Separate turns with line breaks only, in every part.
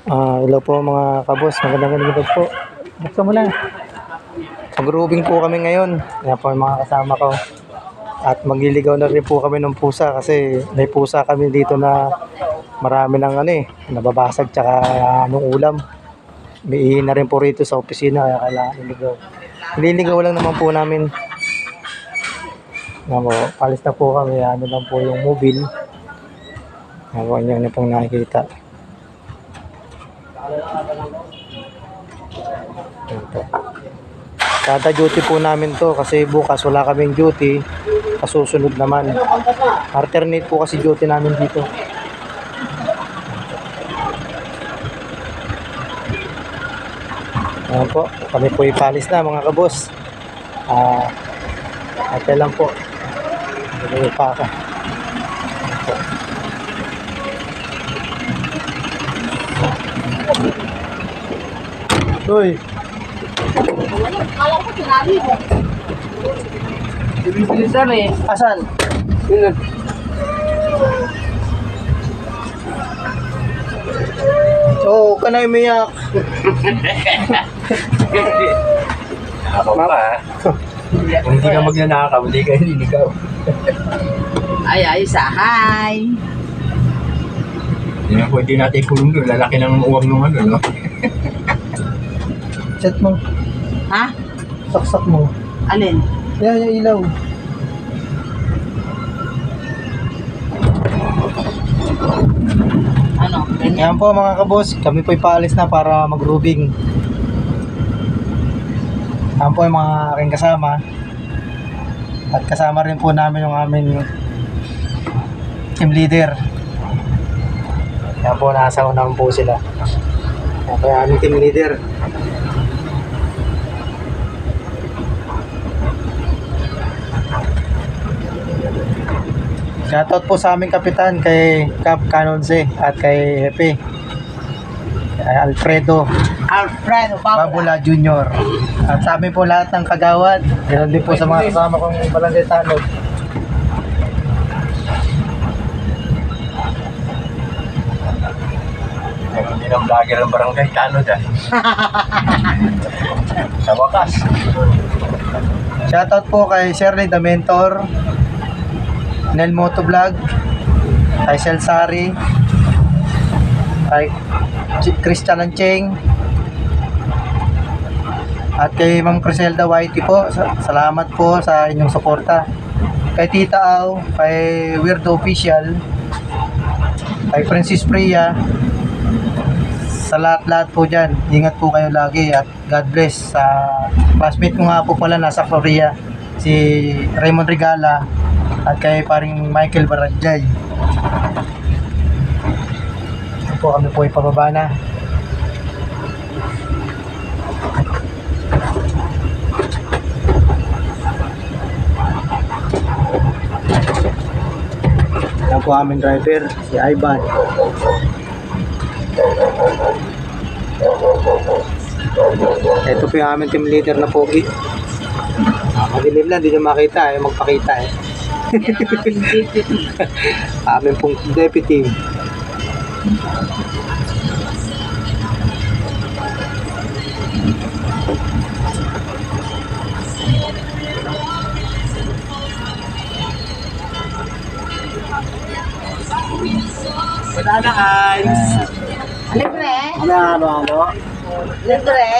Hello po mga kabos, magandang gabi po. Buksan mo na. Mag-grooming po kami ngayon. Yan po yung mga kasama ko. At magliligaw na rin po kami ng pusa kasi may pusa kami dito na marami ng nababasag tsaka nung ulam. May ihi na rin po rito sa opisina kaya kailangan iligaw. Nililigaw lang naman po namin. Yan po, palis na po kami. Ano lang po yung mobile. Yan po, yan yung pong nakikita. Kada duty po namin to kasi bukas wala kaming duty, kasusunod naman alternate po kasi duty namin dito. Ayan po, kami po ipalis na mga kabos. Ate lang po, hindi pa ka. Uy,
Kala ko sinabi mo.
Bilisan eh.
asan? Oo, ka na umiyak.
Ako pa. Kung hindi ka magnanakaw, hindi ka nililigaw.
Ay, sahay.
Hindi na pwede natin ikulong doon. Lalaki ng uwang nung no?
Chat mo,
Ha?
saksak mo.
Alin?
Yan, yung ilaw.
Ano?
Yan po mga kabos, kami po ipaalis na para mag-grooming. Yan po yung mga aking kasama. At kasama rin po namin yung aming team leader. Yan po, nasa unahan po sila. Yan po yung aming team leader. Shoutout po sa aming kapitan kay Cap Canonze at kay Hepe. Kay Alfredo Babula Jr. At sa amin po lahat ng kagawad. Ganoon din po sa mga kasama kong barangay tanod.
Hindi ng vlogger ng barangay Tanod ah. Sa wakas.
Shoutout po kay Shirley the Mentor, Nel Motovlog, kay Selsari, kay Christian Ancheng, at kay Ma'am Criselda Whitey po. Salamat po sa inyong suporta. Kay Tita Au, kay Weirdo Official, kay Princess Priya, sa lahat-lahat po dyan. Ingat po kayo lagi at God bless. Sa classmate ko nga po pala nasa Korea, si Raymond Regala, at kay paring Michael Barajay. Ito po, kami po ipababa na. Yan po aming driver, si Ivan. Ito po yung aming team leader na pogi. Madilim lang, hindi nyo makita magpakita Amin pong deputy.
Wala na guys.
Libre?
Ano?
Libre?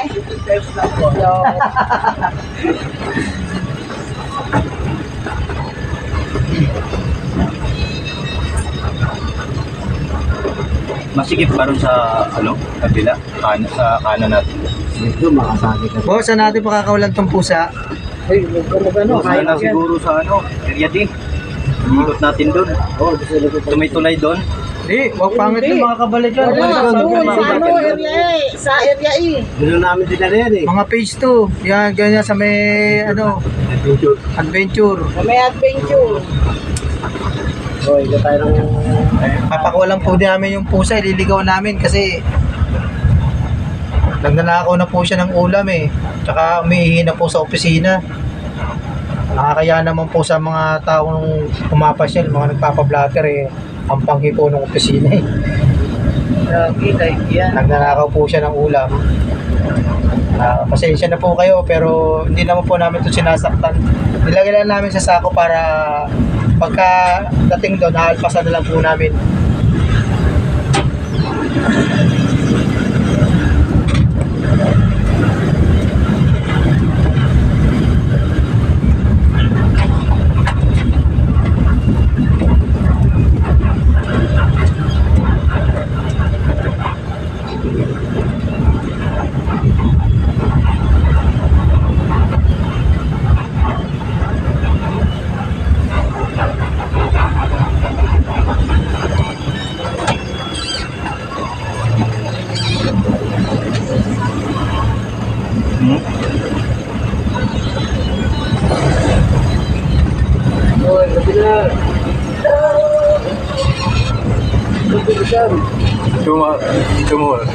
Masikip pa rin sa kabila, sa kanan natin.
Ito makasakit na. Boss, saan natin pakakawalan tong pusa? Ay,
Sana siguro sa area din. Ikot natin doon. Tumay-tulay doon.
Hindi, wag pangit yung makakabalik yan.
Sa area E.
Doon namin dinala yan
Mga page 2. Yan, ganyan sa may adventure.
Sa may adventure.
Papakawalan po namin yung pusa, ililigaw namin kasi nagnanakaw na po siya ng ulam Tsaka umiihi na po sa opisina. Nakakaya naman po sa mga taong pumapasyal, mga nagpapablatter ang panghipo ng opisina Nagnanakaw po siya ng ulam. Pasensya na po kayo pero hindi naman po namin ito sinasaktan. Nilagay lang namin sa sako para pagka dating doon, haalpasan na lang po namin.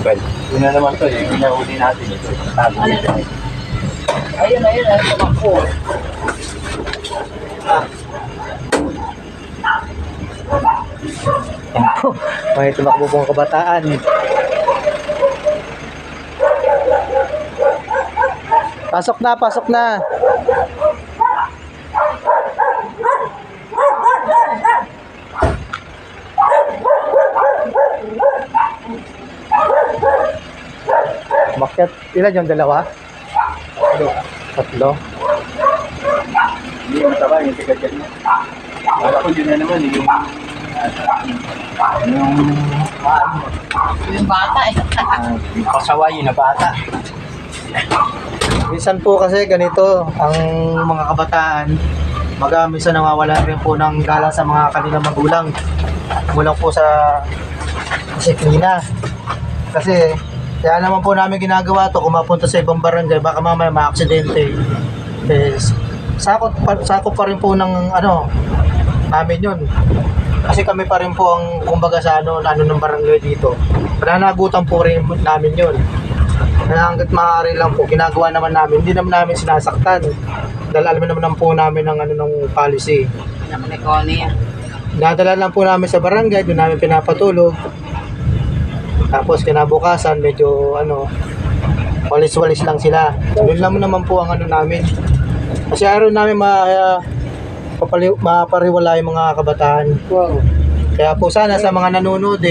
Well, yun na naman to, yung inauli natin ito.
Ayun, tumakbo.
Yan po, may tumakbo pong kabataan. Pasok na, pasok na. Bakit? Ilan yung dalawa? Tatlo.
Hindi yung mataba, yung tigadyan niya. Wala ko yun na naman, yung
Yung bata eh.
yung pasaway na bata.
Minsan po kasi ganito ang mga kabataan, minsan nawawala rin po ng gala sa mga kanilang magulang. Mula po sa disiplina. Kasi kaya naman po namin ginagawa to, kung mapunta sa ibang barangay, baka mamaya ma-aksidente. Sakop pa rin po ng namin yun. Kasi kami pa rin po ang kumbaga sa ng barangay dito. Pananagutan po rin namin yun. Kaya hanggat maaari lang po, ginagawa naman namin, hindi naman namin sinasaktan. Dahil alam naman po namin ng policy. Nadala lang po namin sa barangay, doon namin pinapatulog. Tapos kinabukasan, medyo walis-walis lang sila. Yun lang naman po ang namin. Kasi araw namin mapariwala yung mga kabataan.
Wow.
Kaya po sana sa mga nanonood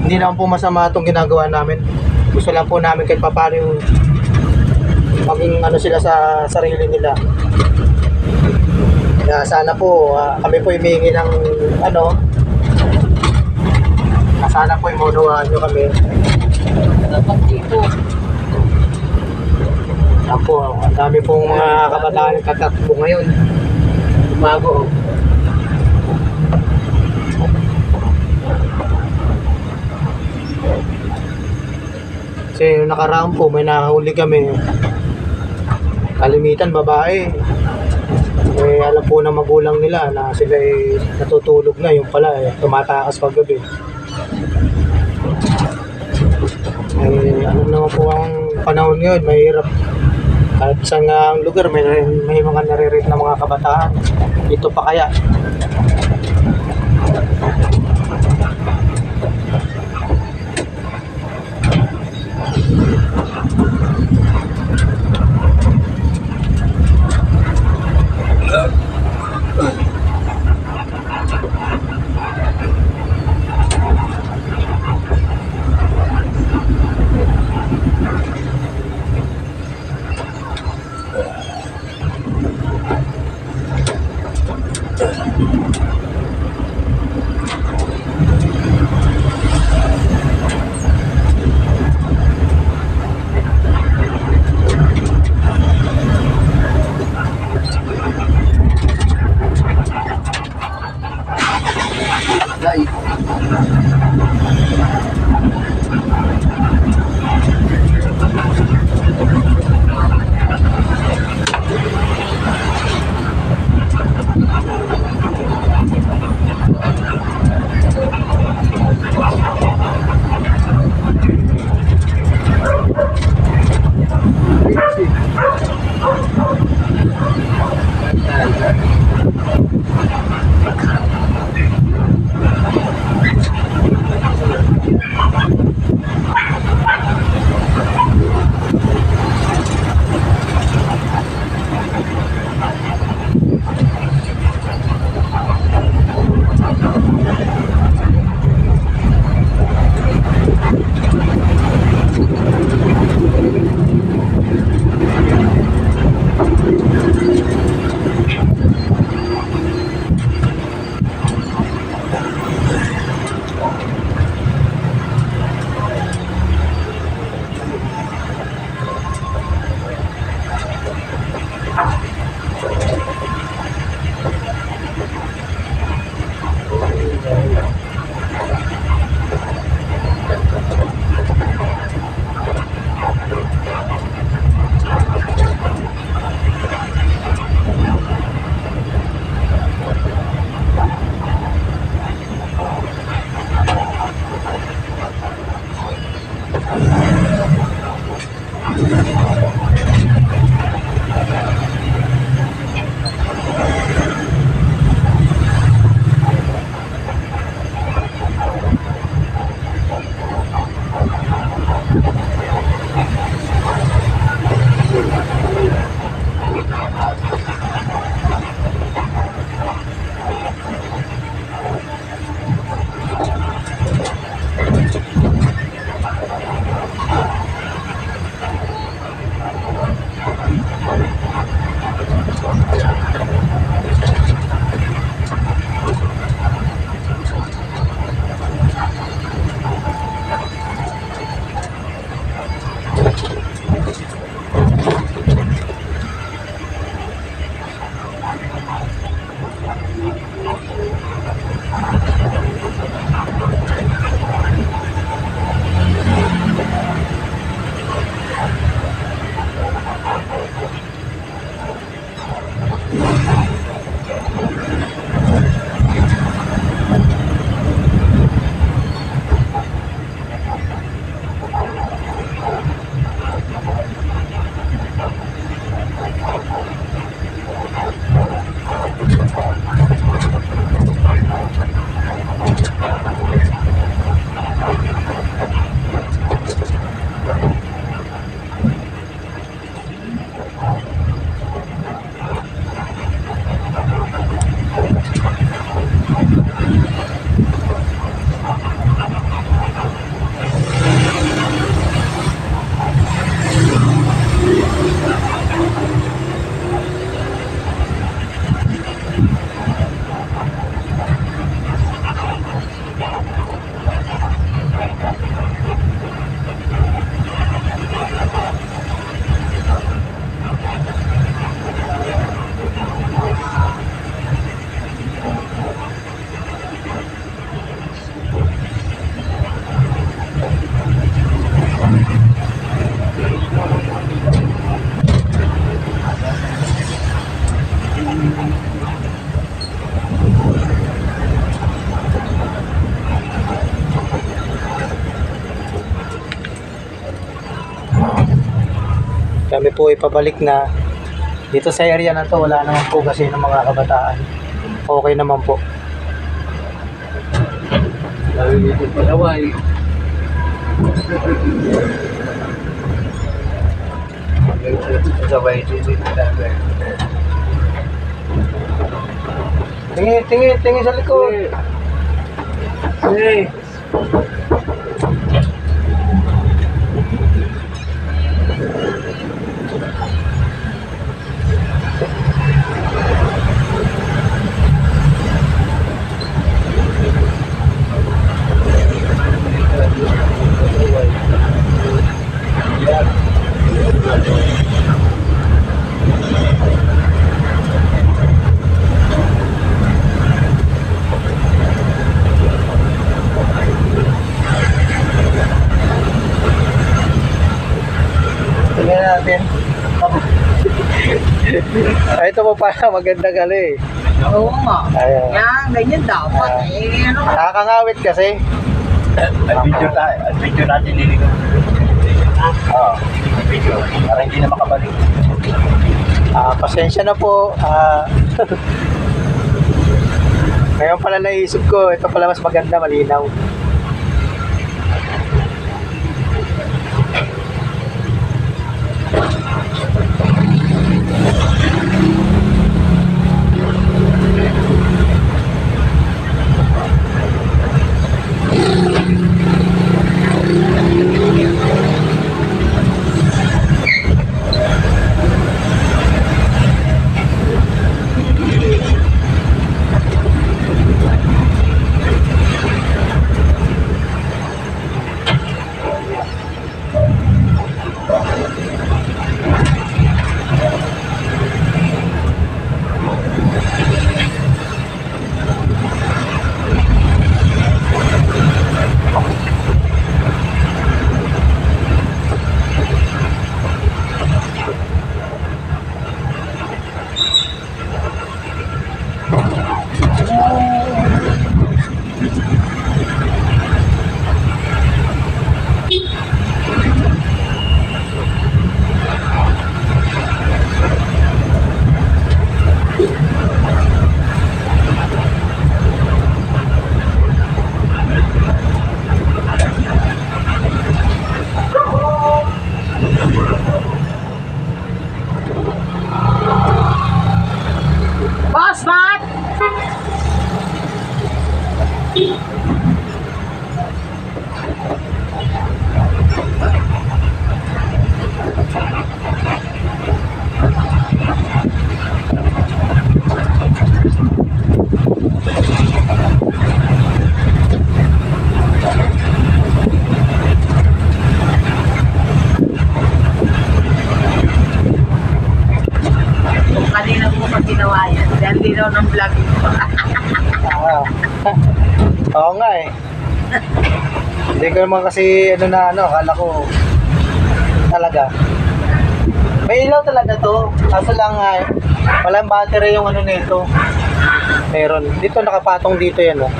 hindi naman po masama itong ginagawa namin. Gusto lang po namin kahit paano yung maging sila sa sarili nila. Kaya sana po kami po humingi ng sana po imunawaan nyo kami.
Dapat dito.
Ako, ang dami pong mga kabataan katakbo ngayon. Bago. Kasi yung nakaraan po, may nahuli kami. Kalimitan, babae. Alam po ng magulang nila na sila natutulog na. Yung pala, tumatakas paggabi. Alam naman po ang panahon ngayon, mahirap. Kahit sa lugar, may mga nare-rate na mga kabataan. Dito pa kaya. Kami po ay pabalik na. Dito sa area na to, wala naman po kasi ng mga kabataan. Okay naman po.
Lalo dito palaway.
Sabay dito tayo.
Tingin sa likod.
Hey.
Tingnan natin. Ay, ito po pala, maganda gali.
Oo nga.
Ayan.
Yan, ganyan dapat. Ano ka?
Nakakangawit kasi.
Adventure tayo. Adventure natin dito. Oo. Adventure. Para hindi na makabalik.
Pasensya na po. Ngayon pala naisip ko, ito pala mas maganda, malinaw. Hindi ko naman kasi akala ko talaga. May ilaw talaga to. Kaso lang walang battery yung nito. Meron. Dito nakapatong dito yan oh.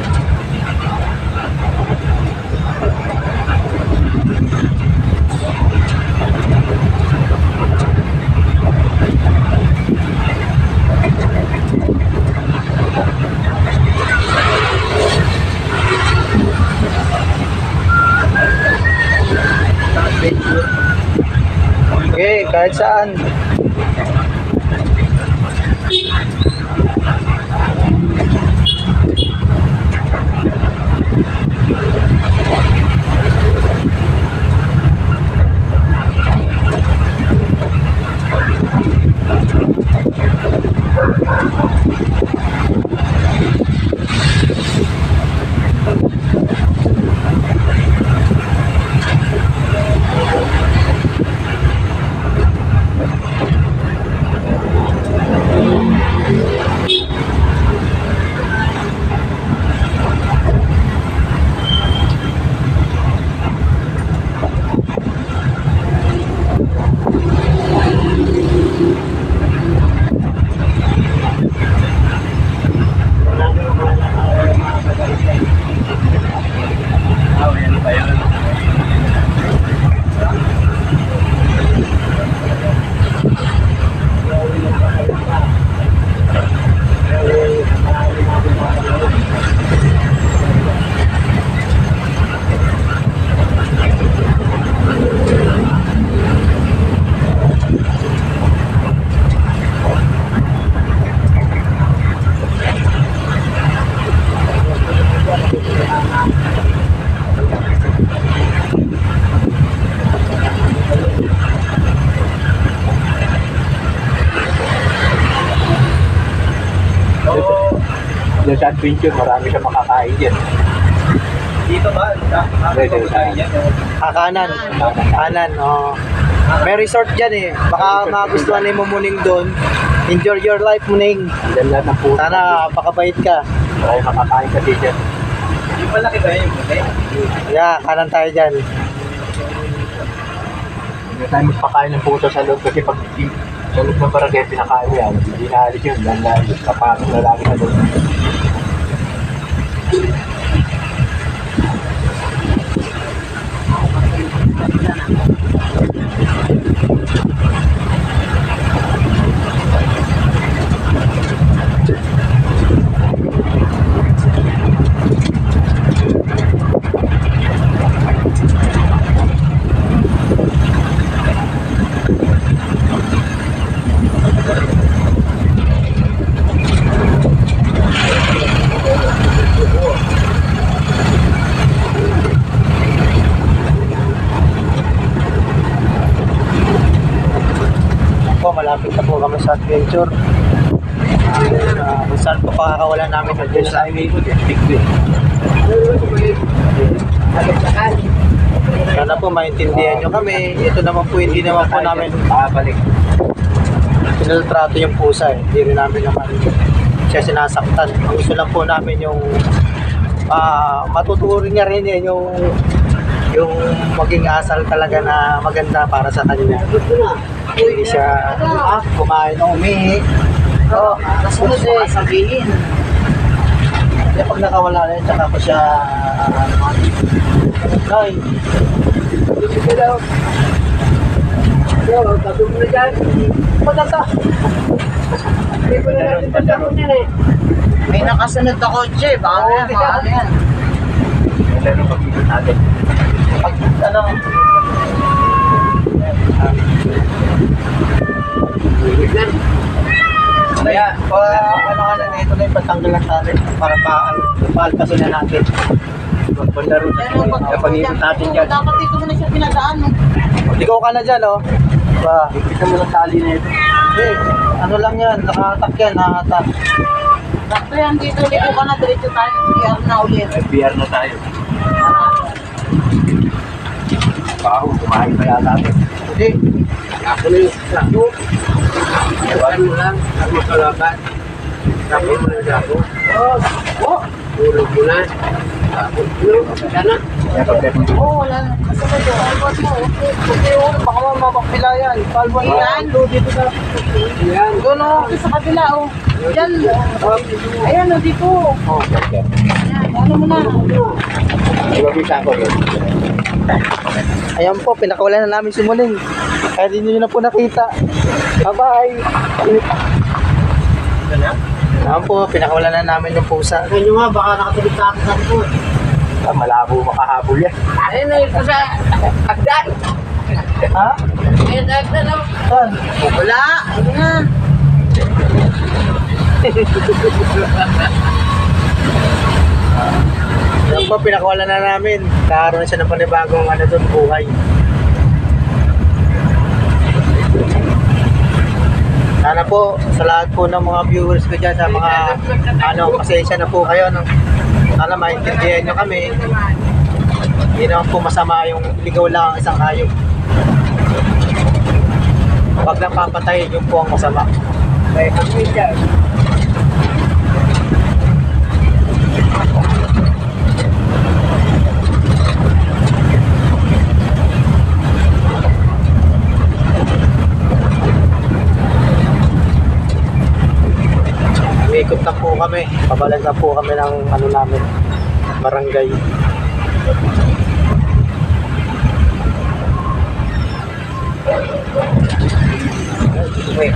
Okay, kahit saan.
Doon sa adventure, marami siya makakain dyan. Dito ba?
Kanan. Kanan, oh. May resort dyan eh. Baka magustuhan mo muning doon. Enjoy your life muning.
Diyan lahat ng puto.
Sana pakabait ka.
Marami makakain kasi dyan. Hindi pala kita yung puti.
Yeah, kanan tayo dyan.
Hindi tayo magpakain ng puto sa loob kasi pag sa loob ng barangay pinakain yan, hindi naalis yun. Dahil kapatong lalaki na doon.
Malapit na po kami sa adventure. Kung saan po pakakawalan namin ng Diyos. Sana po maintindihan nyo kami. Ito naman po hindi naman po namin pinaltrato yung pusa eh. Hindi rin namin naman siya sinasaktan. Ang gusto lang po namin yung matuturin niya rin yan yung maging asal talaga na maganda para sa kanya. Hindi siya kumain o umihi.
Kasunod mo sabihin.
Kaya pag nakawala na yun, tsaka ko siya Noy. Sige daw. Tabi mo na dyan. Maganda. Hindi ko na natin pagkaroon yan eh.
May nakasunod na kotse. Baka
Oo,
yan, baka yan.
Lalo pag-ikot natin.
Pag
Kaya,
ito na yung patanggal na natin para paalpasin na natin.
magpalaro na
Pero
pag-ikot natin dyan.
dapat dito mo na siya pinadaan. No?
Ikaw ka na dyan, oh. Ba,
Ipita mo ng tali na ito.
ano lang yan, nakahatak yan, nakahatak.
Sakto yan dito. Dito ka na. Diretso tayo. PR na ulit.
FBR na tayo. Baho, kumain pa yata natin.
Hindi,
Ako na yung sako. Ewan mo lang, ang makalaban. Sako mo na sako. Oh! Puro mo na.
Oo, wala na. Kasunod yun. Palwan mo. Okay, oo. Baka mapakpila yan. Palwan yan. Dito sa... Yan. Doon o. Sa kabila o. Diyan. Ayan o, dito. Ayan. Ano mo na?
Ibabisa ko yun.
Ayan po, pinakawalan na namin si Muning. Kaya di nyo na po nakita. Bye-bye. Ayan po, pinakawalan na namin yung pusa.
Kaya nyo nga, baka nakatulog sa akin sa likod.
Malabo makahabol yan.
Ayun na yun sa agdan.
Ha?
Ayun na agdan o.
Saan?
Wala. Ayun na.
Ayan po, pinakawalan na namin. Karoon na siya ng panibagong ano doon, buhay. Sana po, sa lahat po ng mga viewers ko dyan, sa mga, pasensya na po kayo, no? Sana maintindihan nyo kami. Hindi naman po masama yung ligaw lang ang isang hayop. Huwag lang papatayin yung po ang masama. Okay, kami dyan. Ikot na po kami. Pabalag na po kami ng ano namin, barangay. Wait,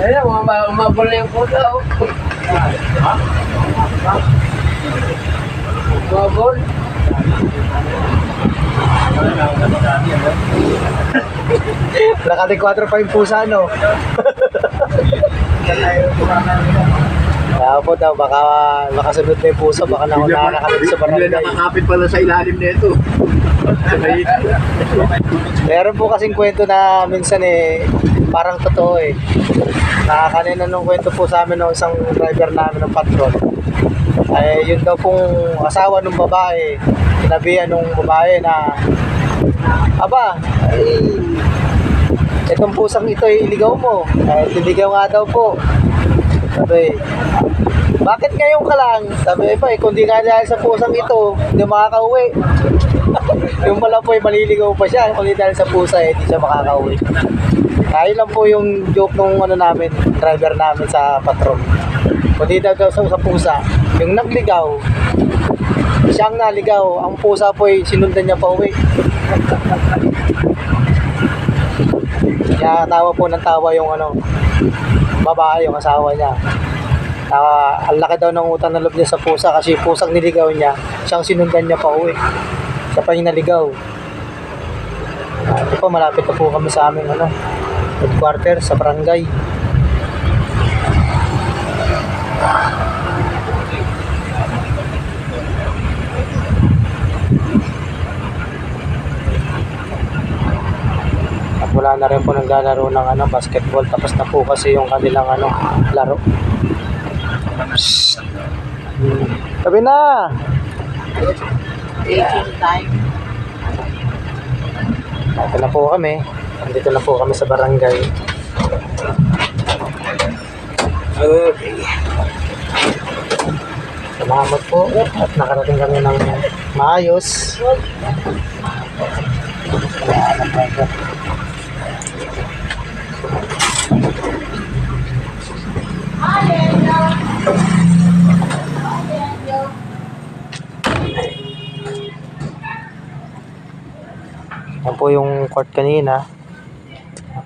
Ayun, umabol na yung puta o. Umabol.
Nakati-4 pa yung pusa, no? Kaya po daw, baka makasunod na yung pusa, baka nakakabit sa
Bigla
barangay.
nakakapit pala sa ilalim nito.
Meron po kasing kwento na minsan parang totoo Kanina nung kwento po sa amin ng isang driver namin ng patrol. Ay yun daw pong asawa ng babae, sinabihan nung babae na, aba, itong pusang ito iligaw mo. Ay tiligaw nga daw po. Sabi, bakit ngayon ka lang? Sabi pa, kung di nga dahil sa pusang ito, hindi makakauwi. Yung pala po maliligaw pa siya, kung di dahil sa pusa hindi siya makakauwi. Kaya lang po yung joke nung namin, driver namin sa patrol. Kung di daw sa pusa, yung nagligaw, siyang naligaw, ang pusa po sinundan niya pa uwi. Kaya tawa po ng tawa yung babae, yung asawa niya. Ang laki daw ng utang na loob niya sa pusa kasi pusang niligaw niya, siyang sinundan niya pa uwi. Siya pa yung naligaw. Ito po, malapit na po kami sa aming headquarter sa barangay. At wala na rin po naglalaro ng basketball, tapos na po kasi yung kanilang laro. Shhh. Sabi na!
Aging time.
Ito na po kami. Andito na po kami sa barangay. Okay. Salamat po at nakarating kami ng maayos. Salamat po. Yan po yung court kanina.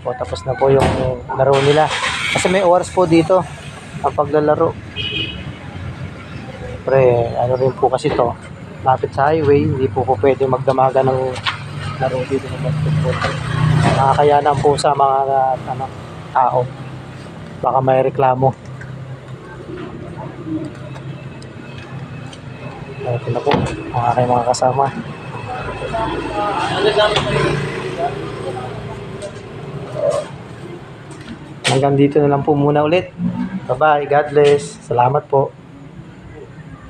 Po, tapos na po yung laro nila. Kasi may oras po dito ang paglalaro. Pre, ano rin po kasi to, lapit sa highway, hindi po pwede magdamaga ng laro dito ng basketball. Nakakayanan po sa mga tao. Baka may reklamo. Ito na po, ang aking mga kasama. Hanggang dito na lang po muna ulit. Bye-bye. God bless. Salamat po.